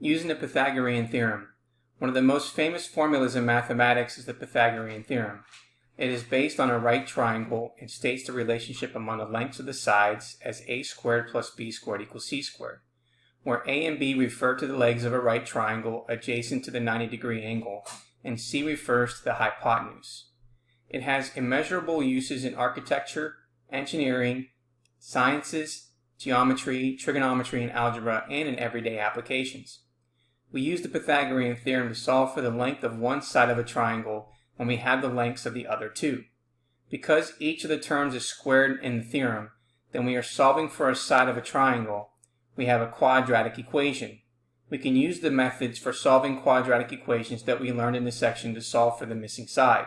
Using the Pythagorean Theorem. One of the most famous formulas in mathematics is the Pythagorean Theorem. It is based on a right triangle and states the relationship among the lengths of the sides as a squared plus b squared equals c squared, where a and b refer to the legs of a right triangle adjacent to the 90-degree angle, and c refers to the hypotenuse. It has immeasurable uses in architecture, engineering, sciences, geometry, trigonometry, and algebra, and in everyday applications. We use the Pythagorean theorem to solve for the length of one side of a triangle when we have the lengths of the other two. Because each of the terms is squared in the theorem, then we are solving for a side of a triangle. We have a quadratic equation. We can use the methods for solving quadratic equations that we learned in this section to solve for the missing side.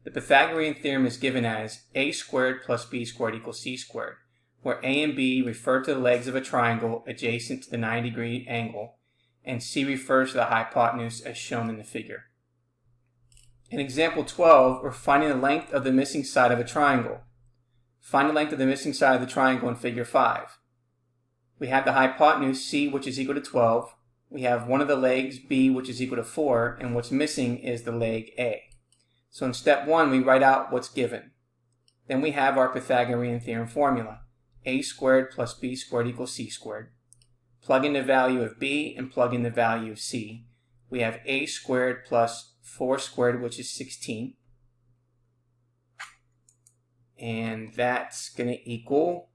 The Pythagorean theorem is given as a squared plus b squared equals c squared, where a and b refer to the legs of a triangle adjacent to the 90-degree angle, and c refers to the hypotenuse as shown in the figure. In example 12, we're finding the length of the missing side of a triangle. Find the length of the missing side of the triangle in figure 5. We have the hypotenuse c, which is equal to 12. We have one of the legs, b, which is equal to 4, and what's missing is the leg a. So in step 1, we write out what's given. Then we have our Pythagorean theorem formula. A squared plus b squared equals c squared. Plug in the value of b and plug in the value of c. We have a squared plus 4 squared, which is 16. And that's going to equal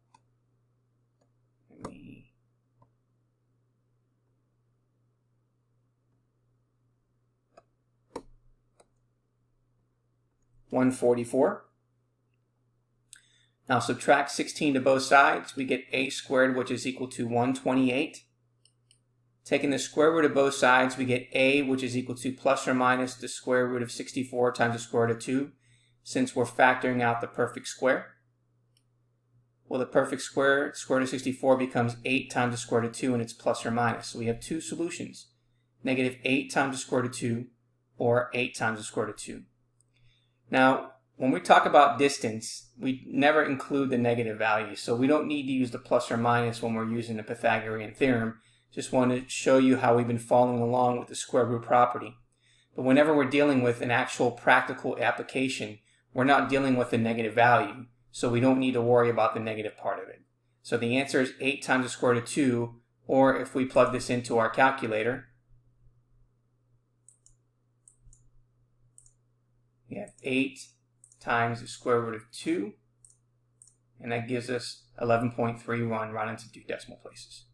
144. Now subtract 16 to both sides. We get a squared, which is equal to 128. Taking the square root of both sides, we get a, which is equal to plus or minus the square root of 64 times the square root of 2, since we're factoring out the perfect square. Well, the perfect square root of 64 becomes 8 times the square root of 2, and it's plus or minus. So we have two solutions, negative 8 times the square root of 2, or 8 times the square root of 2. Now, when we talk about distance, we never include the negative value, so we don't need to use the plus or minus when we're using the Pythagorean theorem. Just want to show you how we've been following along with the square root property. But whenever we're dealing with an actual practical application, we're not dealing with a negative value, so we don't need to worry about the negative part of it. So the answer is 8 times the square root of 2, or if we plug this into our calculator, we have 8 times the square root of 2, and that gives us 11.31 rounded to 2 decimal places.